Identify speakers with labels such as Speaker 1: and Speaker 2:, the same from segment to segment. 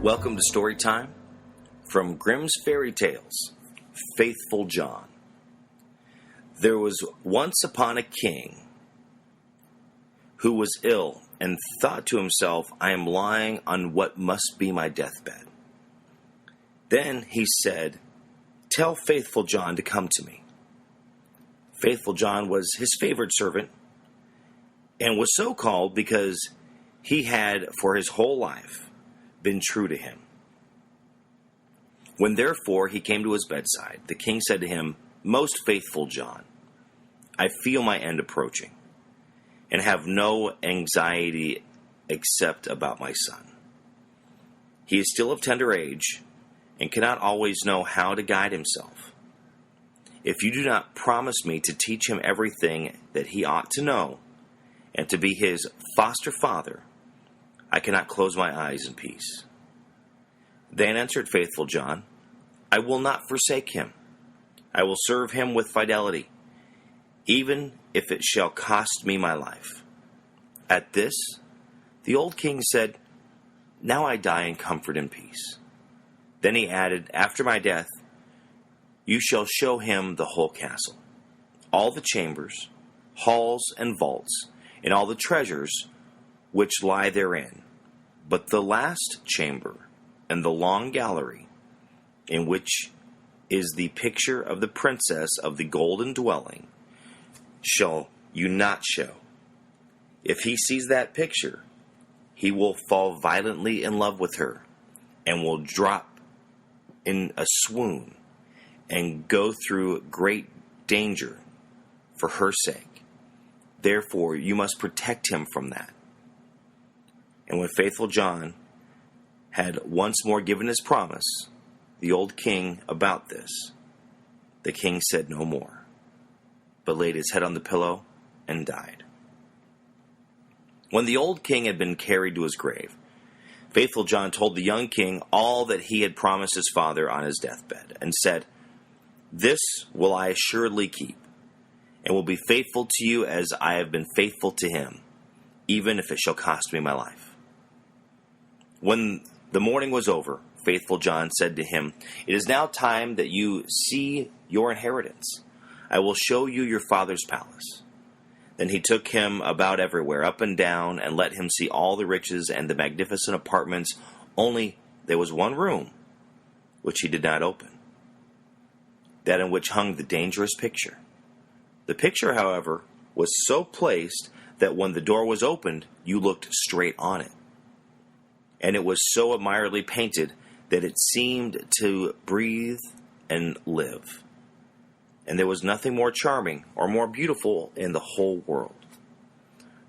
Speaker 1: Welcome to Story Time from Grimm's Fairy Tales, Faithful John. There was once upon a king who was ill and thought to himself, I am lying on what must be my deathbed. Then he said, tell Faithful John to come to me. Faithful John was his favorite servant and was so called because he had for his whole life been true to him. When therefore he came to his bedside, the king said to him, Most faithful John, I feel my end approaching, and have no anxiety except about my son. He is still of tender age, and cannot always know how to guide himself. If you do not promise me to teach him everything that he ought to know, and to be his foster father, I cannot close my eyes in peace. Then answered Faithful John, I will not forsake him. I will serve him with fidelity, even if it shall cost me my life. At this, the old king said, Now I die in comfort and peace. Then he added, After my death, you shall show him the whole castle, all the chambers, halls, and vaults, and all the treasures which lie therein. But the last chamber and the long gallery, in which is the picture of the princess of the golden dwelling, shall you not show. If he sees that picture, he will fall violently in love with her, and will drop in a swoon, and go through great danger for her sake. Therefore, you must protect him from that. And when Faithful John had once more given his promise, the old king, about this, the king said no more, but laid his head on the pillow and died. When the old king had been carried to his grave, Faithful John told the young king all that he had promised his father on his deathbed, and said, This will I assuredly keep, and will be faithful to you as I have been faithful to him, even if it shall cost me my life. When the morning was over, Faithful John said to him, It is now time that you see your inheritance. I will show you your father's palace. Then he took him about everywhere, up and down, and let him see all the riches and the magnificent apartments. Only there was one room which he did not open, that in which hung the dangerous picture. The picture, however, was so placed that when the door was opened, you looked straight on it. And it was so admirably painted that it seemed to breathe and live. And there was nothing more charming or more beautiful in the whole world.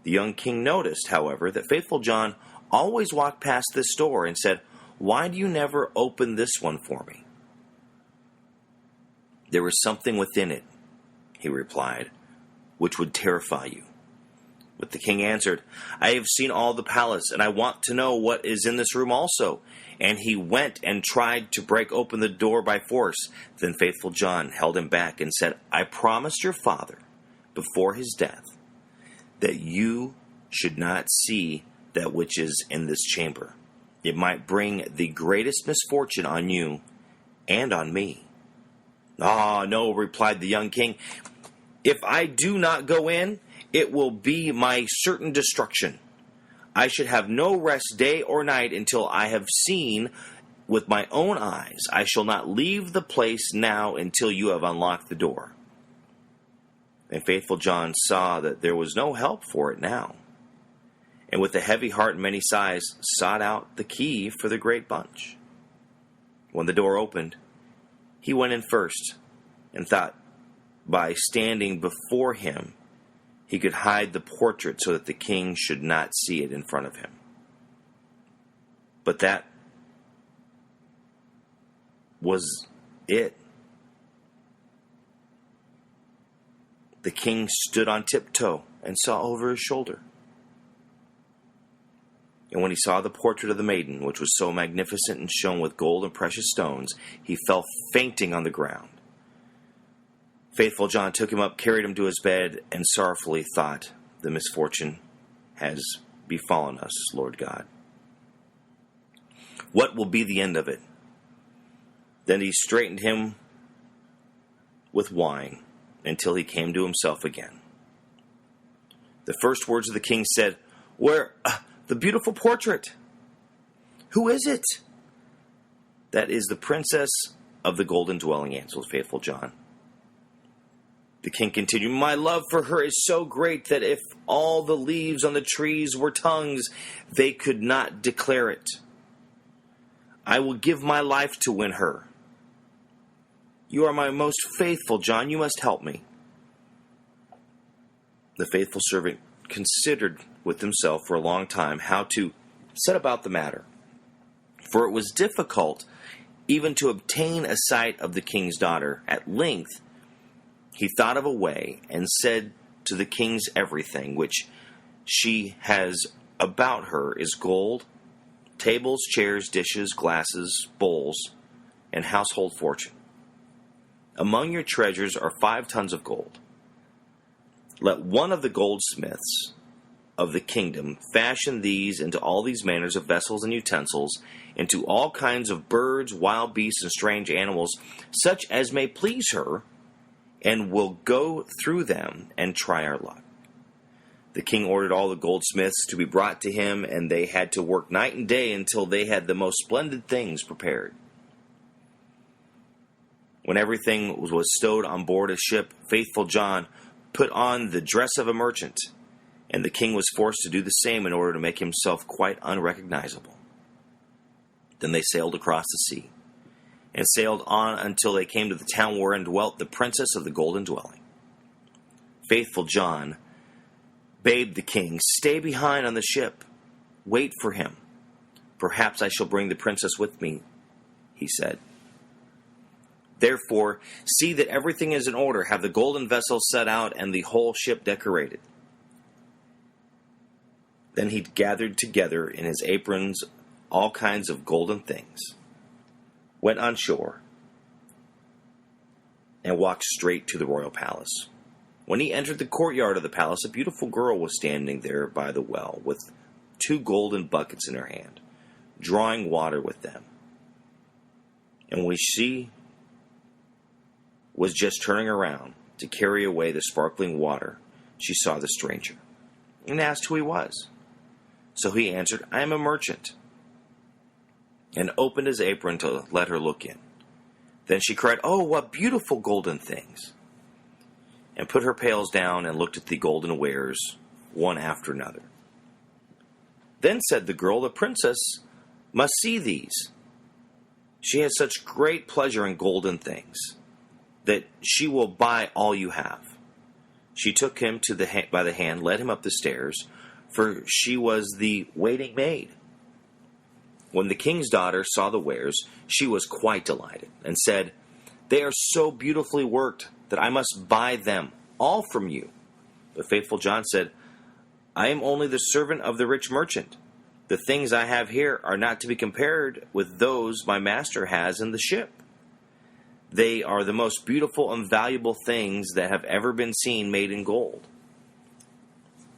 Speaker 1: The young king noticed, however, that Faithful John always walked past this door and said, Why do you never open this one for me? There is something within it, he replied, which would terrify you. But the king answered, I have seen all the palace, and I want to know what is in this room also. And he went and tried to break open the door by force. Then Faithful John held him back and said, I promised your father, before his death, that you should not see that which is in this chamber. It might bring the greatest misfortune on you and on me. Ah, no, replied the young king. If I do not go in, it will be my certain destruction. I should have no rest day or night until I have seen with my own eyes. I shall not leave the place now until you have unlocked the door. And Faithful John saw that there was no help for it now, and with a heavy heart and many sighs, sought out the key for the great bunch. When the door opened, he went in first, and thought by standing before him, he could hide the portrait so that the king should not see it in front of him. But that was it. The king stood on tiptoe and saw over his shoulder. And when he saw the portrait of the maiden, which was so magnificent and shone with gold and precious stones, he fell fainting on the ground. Faithful John took him up, carried him to his bed, and sorrowfully thought, The misfortune has befallen us, Lord God. What will be the end of it?" Then he straightened him with wine until he came to himself again. The first words of the king said, "Where, the beautiful portrait? Who is it?" "That is the princess of the golden dwelling," answered faithful John. The king continued, "My love for her is so great that if all the leaves on the trees were tongues, they could not declare it. I will give my life to win her. You are my most faithful, John. You must help me." The faithful servant considered with himself for a long time how to set about the matter, for it was difficult even to obtain a sight of the king's daughter. At length, he thought of a way and said to the king's everything which she has about her is gold, tables, chairs, dishes, glasses, bowls, and household fortune. Among your treasures are 5 tons of gold. Let one of the goldsmiths of the kingdom fashion these into all these manners of vessels and utensils, into all kinds of birds, wild beasts, and strange animals, such as may please her, and will go through them and try our luck." The king ordered all the goldsmiths to be brought to him, and they had to work night and day until they had the most splendid things prepared. When everything was stowed on board a ship, faithful John put on the dress of a merchant, and the king was forced to do the same in order to make himself quite unrecognizable. Then they sailed across the sea, and sailed on until they came to the town wherein dwelt the princess of the golden dwelling. Faithful John bade the king, "Stay behind on the ship. Wait for him. Perhaps I shall bring the princess with me," he said. "Therefore, see that everything is in order. Have the golden vessel set out and the whole ship decorated." Then he gathered together in his aprons all kinds of golden things, went on shore, and walked straight to the royal palace. When he entered the courtyard of the palace, a beautiful girl was standing there by the well with 2 golden buckets in her hand, drawing water with them. And when she was just turning around to carry away the sparkling water, she saw the stranger and asked who he was. So he answered, "I am a merchant," and opened his apron to let her look in. Then she cried, "Oh, what beautiful golden things!" and put her pails down and looked at the golden wares, one after another. Then said the girl, "The princess must see these. She has such great pleasure in golden things that she will buy all you have." She took him by the hand, led him up the stairs, for she was the waiting maid. When the king's daughter saw the wares, she was quite delighted, and said, "They are so beautifully worked that I must buy them all from you." But faithful John said, "I am only the servant of the rich merchant. The things I have here are not to be compared with those my master has in the ship. They are the most beautiful and valuable things that have ever been seen made in gold."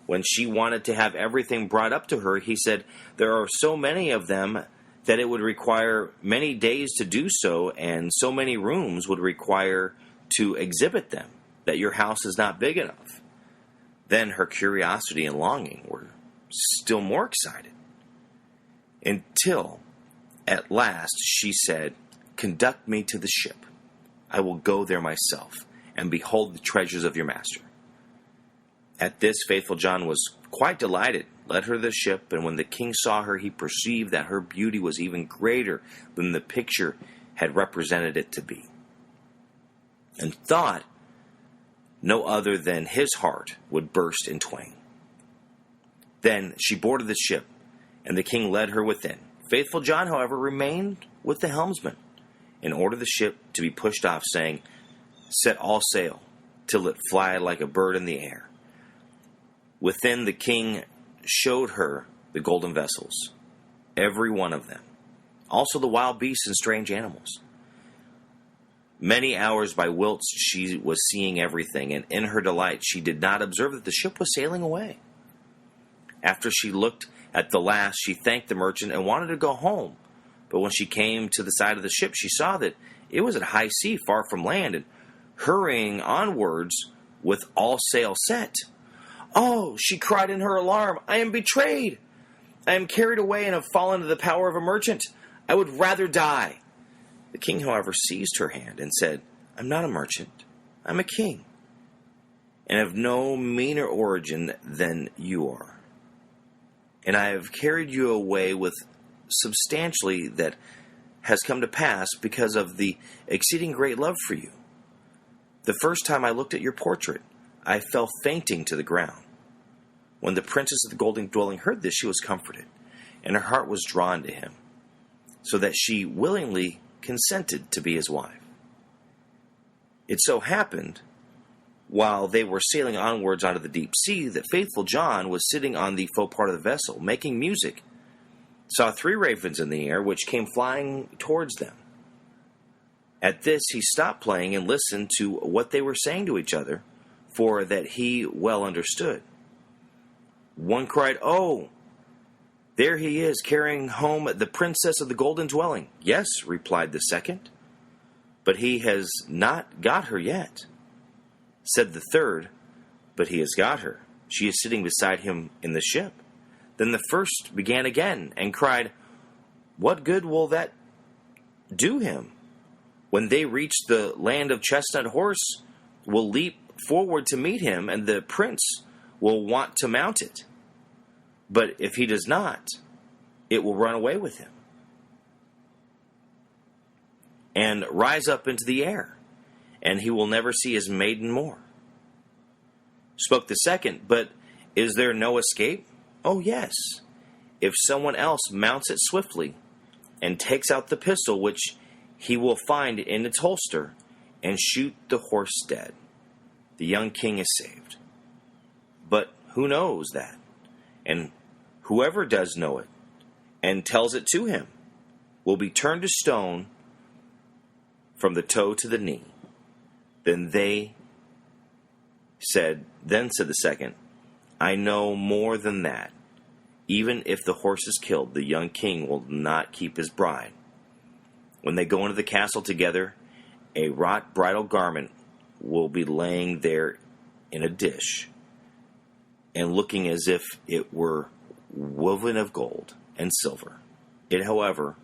Speaker 1: When she wanted to have everything brought up to her, he said, "There are so many of them that it would require many days to do so, and so many rooms would require to exhibit them, that your house is not big enough." Then her curiosity and longing were still more excited, until at last she said, "Conduct me to the ship. I will go there myself, and behold the treasures of your master." At this, faithful John was quite delighted, led her to the ship, and when the king saw her, he perceived that her beauty was even greater than the picture had represented it to be, and thought no other than his heart would burst in twain. Then she boarded the ship, and the king led her within. Faithful John, however, remained with the helmsman, and ordered the ship to be pushed off, saying, "Set all sail, till it fly like a bird in the air." Within, the king showed her the golden vessels, every one of them, also the wild beasts and strange animals. Many hours by whilst she was seeing everything, and in her delight she did not observe that the ship was sailing away. After she looked at the last, she thanked the merchant and wanted to go home, But when she came to the side of the ship, she saw that it was at high sea, far from land, and hurrying onwards with all sail set. "Oh," she cried in her alarm, "I am betrayed! I am carried away and have fallen into the power of a merchant. I would rather die." The king, however, seized her hand and said, "I'm not a merchant. I'm a king, and of no meaner origin than you are. And I have carried you away with substantially that has come to pass because of the exceeding great love for you. The first time I looked at your portrait, I fell fainting to the ground. When the princess of the golden dwelling heard this, she was comforted, and her heart was drawn to him, so that she willingly consented to be his wife. It so happened, while they were sailing onwards onto the deep sea, that faithful John was sitting on the fore part of the vessel, making music, saw 3 ravens in the air, which came flying towards them. At this he stopped playing and listened to what they were saying to each other, for that he well understood. One cried, "Oh, there he is, carrying home the princess of the golden dwelling." "Yes," replied the second, "but he has not got her yet." Said the third, "But he has got her. She is sitting beside him in the ship." Then the first began again and cried, "What good will that do him? When they reach the land of Chestnut Horse, will leap forward to meet him, and the prince will want to mount it. But if he does not, it will run away with him and rise up into the air, and he will never see his maiden more." Spoke the second, "But is there no escape?" "Oh, yes, if someone else mounts it swiftly and takes out the pistol which he will find in its holster and shoot the horse dead. The young king is saved. But who knows that? And whoever does know it and tells it to him will be turned to stone from the toe to the knee." Then said the second, "I know more than that. Even if the horse is killed, the young king will not keep his bride. When they go into the castle together, a wrought bridal garment will be laying there in a dish, and looking as if it were woven of gold and silver. It, however,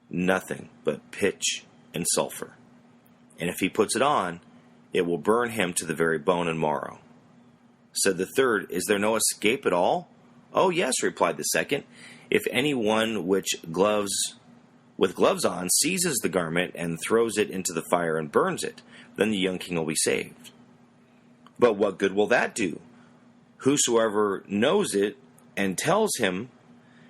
Speaker 1: nothing but pitch and sulfur. And if he puts it on, it will burn him to the very bone and marrow." Said the third, "Is there no escape at all?" "Oh, yes," replied the second. "If any one with gloves on seizes the garment and throws it into the fire and burns it, then the young king will be saved. But what good will that do? Whosoever knows it and tells him,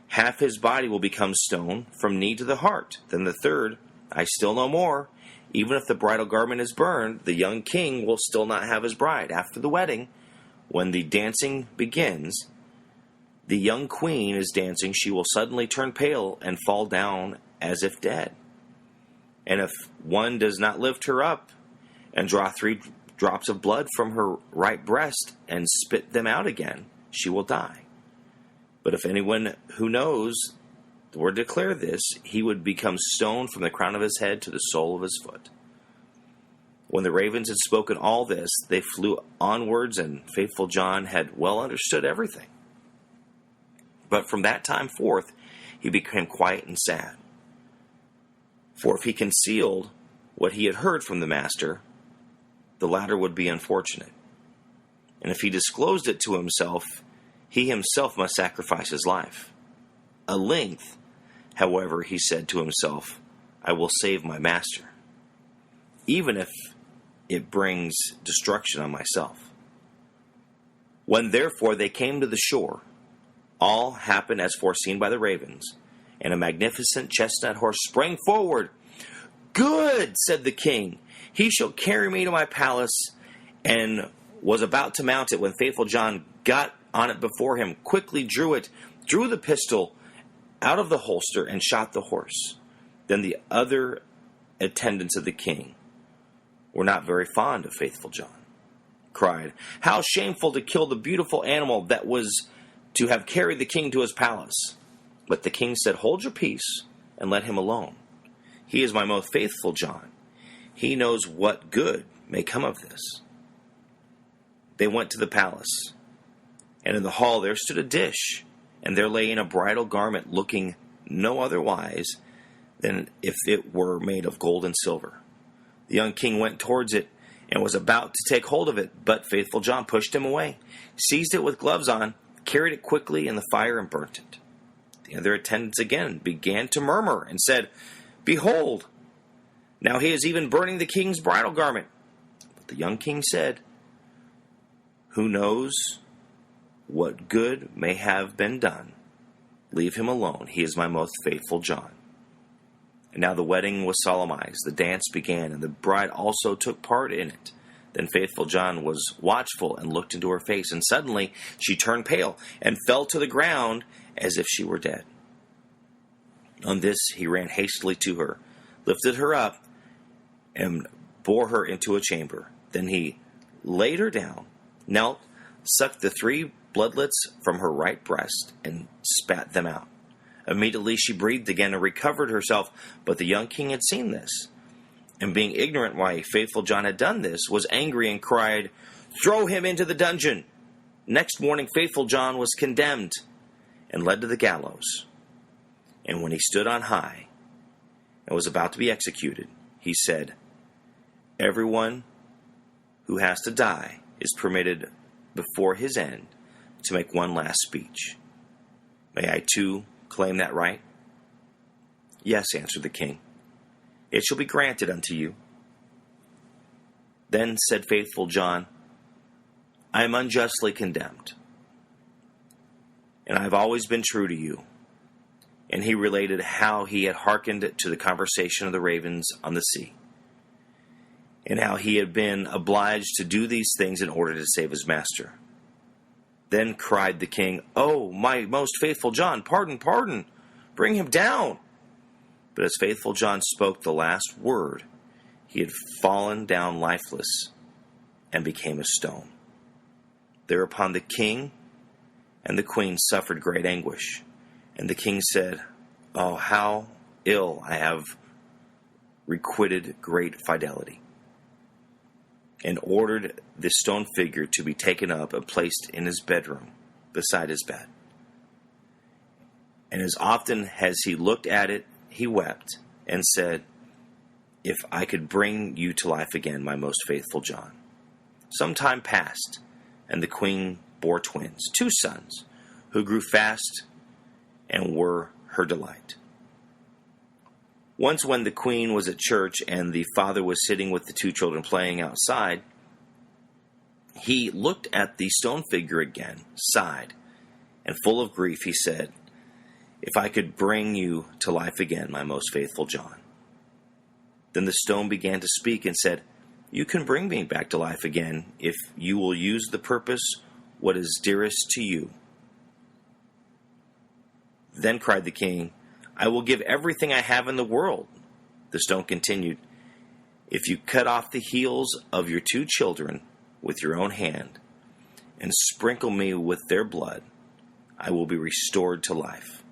Speaker 1: half his body will become stone from knee to the heart." Then the third, "I still know more. Even if the bridal garment is burned, the young king will still not have his bride. After the wedding, when the dancing begins, the young queen is dancing, she will suddenly turn pale and fall down as if dead. And if one does not lift her up and draw 3 drops of blood from her right breast and spit them out again, she will die. But if anyone who knows were to declare this, he would become stone from the crown of his head to the sole of his foot." When the ravens had spoken all this, they flew onwards, and faithful John had well understood everything. But from that time forth, he became quiet and sad. For if he concealed what he had heard from the master, the latter would be unfortunate. And if he disclosed it to himself, he himself must sacrifice his life. At length, however, he said to himself, "I will save my master, even if it brings destruction on myself." When therefore they came to the shore, all happened as foreseen by the ravens, and a magnificent chestnut horse sprang forward. "Good," said the king, "he shall carry me to my palace," and was about to mount it when faithful John got on it before him, quickly drew the pistol out of the holster, and shot the horse. Then the other attendants of the king were not very fond of faithful John, cried, "How shameful to kill the beautiful animal that was to have carried the king to his palace!" But the king said, "Hold your peace, and let him alone. He is my most faithful John. He knows what good may come of this." They went to the palace, and in the hall there stood a dish, and there lay in a bridal garment looking no otherwise than if it were made of gold and silver. The young king went towards it, and was about to take hold of it, but faithful John pushed him away, seized it with gloves on, carried it quickly in the fire, and burnt it. The other attendants again began to murmur, and said, "Behold, now he is even burning the king's bridal garment." But the young king said, "Who knows what good may have been done? Leave him alone. He is my most faithful John." And now the wedding was solemnized, the dance began, and the bride also took part in it. Then faithful John was watchful and looked into her face, and suddenly she turned pale and fell to the ground as if she were dead. On this he ran hastily to her, lifted her up, and bore her into a chamber. Then he laid her down, knelt, sucked the 3 bloodlets from her right breast, and spat them out. Immediately she breathed again and recovered herself, but the young king had seen this, and being ignorant why faithful John had done this, was angry and cried, "Throw him into the dungeon!" Next morning faithful John was condemned and led to the gallows. And when he stood on high and was about to be executed, he said, "Everyone who has to die is permitted before his end to make one last speech. May I too claim that right?" "Yes," answered the king. "It shall be granted unto you." Then said faithful John, "I am unjustly condemned, and I have always been true to you." And he related how he had hearkened to the conversation of the ravens on the sea, and how he had been obliged to do these things in order to save his master. Then cried the king, "Oh, my most faithful John, pardon, pardon, bring him down." But as faithful John spoke the last word, he had fallen down lifeless and became a stone. Thereupon the king and the queen suffered great anguish. And the king said, "Oh, how ill I have requited great fidelity," and ordered the stone figure to be taken up and placed in his bedroom beside his bed. And as often as he looked at it, he wept and said, "If I could bring you to life again, my most faithful John." Some time passed, and the queen bore twins, 2 sons, who grew fast and were her delight. Once when the queen was at church and the father was sitting with the 2 children playing outside, he looked at the stone figure again, sighed, and full of grief he said, "If I could bring you to life again, my most faithful John." Then the stone began to speak and said, "You can bring me back to life again if you will use the purpose what is dearest to you." Then cried the king, "I will give everything I have in the world." The stone continued, "If you cut off the heels of your 2 children with your own hand and sprinkle me with their blood, I will be restored to life."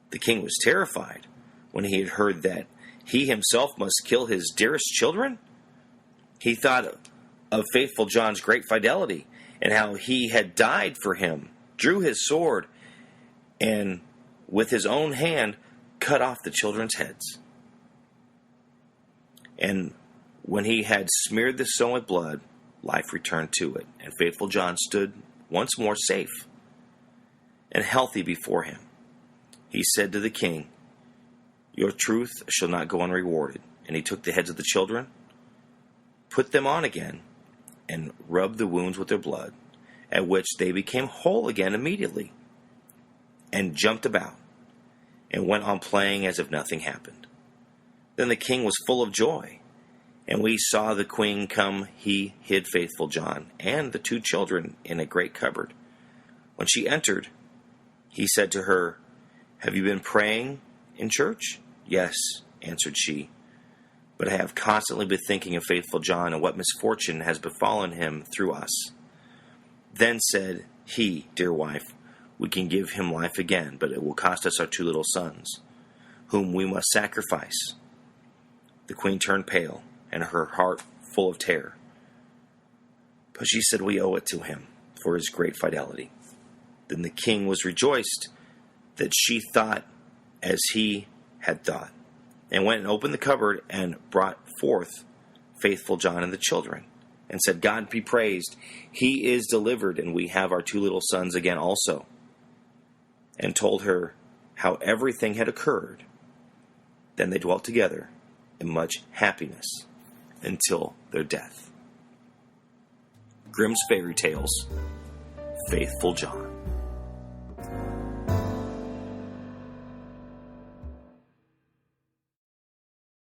Speaker 1: The king was terrified when he had heard that he himself must kill his dearest children. He thought of faithful John's great fidelity and how he had died for him, drew his sword, and with his own hand cut off the children's heads. And when he had smeared the stone with blood, life returned to it, and faithful John stood once more safe and healthy before him. He said to the king, "Your truth shall not go unrewarded." And he took the heads of the children, put them on again, and rubbed the wounds with their blood, at which they became whole again immediately, and jumped about, and went on playing as if nothing happened. Then the king was full of joy, and when he saw the queen come, he hid faithful John and the 2 children in a great cupboard. When she entered, he said to her, "Have you been praying in church?" "Yes," answered she, "but I have constantly been thinking of faithful John and what misfortune has befallen him through us." Then said he, "Dear wife, we can give him life again, but it will cost us our 2 little sons, whom we must sacrifice." The queen turned pale, and her heart full of terror. But she said, "We owe it to him for his great fidelity." Then the king was rejoiced that she thought as he had thought, and went and opened the cupboard and brought forth faithful John and the children, and said, "God be praised, he is delivered, and we have our 2 little sons again also," and told her how everything had occurred. Then they dwelt together in much happiness until their death. Grimm's Fairy Tales, Faithful John.